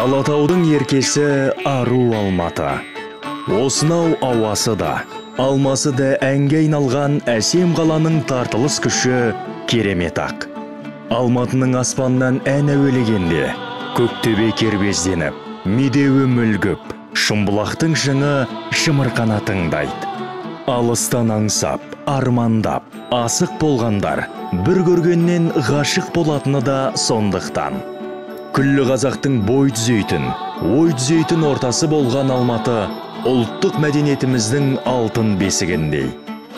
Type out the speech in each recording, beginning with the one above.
Алатаудың еркесі ару Алматы. Осынау ауасы да, алмасы да әнге айналған әсем қаланың тартылыс күші керемет ақ. Алматының аспаннан ән әуелегенде, көктөбе кербезденіп, медеуі мүлгіп, шымбұлақтың шыңы шымырқана тыңдайды. Алыстан аңсап, армандап, асық болғандар, бір көргеннен ғашық болатыны да сондықтан. Күллі қазақтың бой түзейтін, ой түзейтін ортасы болған Алматы ұлттық мәдениетіміздің алтын бесігіндей.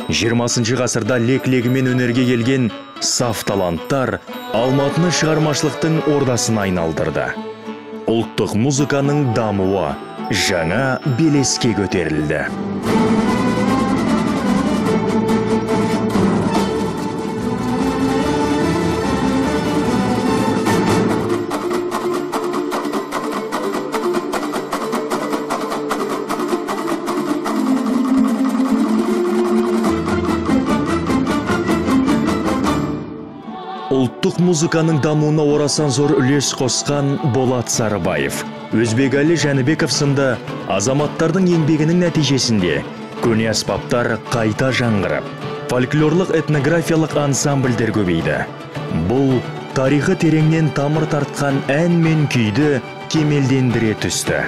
20 ғасырда лек-легімен өнерге келген саф таланттар Алматыны шығармашылықтың ордасына айналдырды. Ұлттық музыканың дамуы жаңа белеске көтерілді. Ұлттық музыканың дамуына орасан зор үлес қосқан Болат Сарыбаев, Өзбекәлі Жәнібеков сынды азаматтардың еңбегінің нәтижесінде көне аспаптар қайта жаңғырып, фольклорлық этнографиялық ансамбльдер көбейді. Бұл тарихы тереңнен тамыр тартқан ән мен күйді кемелдендіре түсті.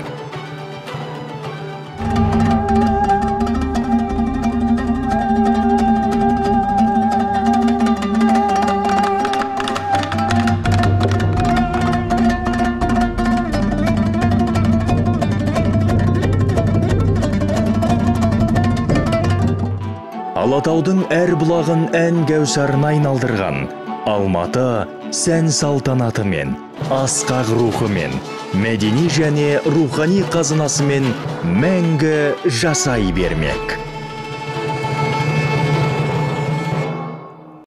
Алатаудың әр бұлағын ән кәусарына айналдырған Алматы сән салтанатымен, асқақ рухымен, мәдени және рухани қазынасымен мәңгі жасай бермек.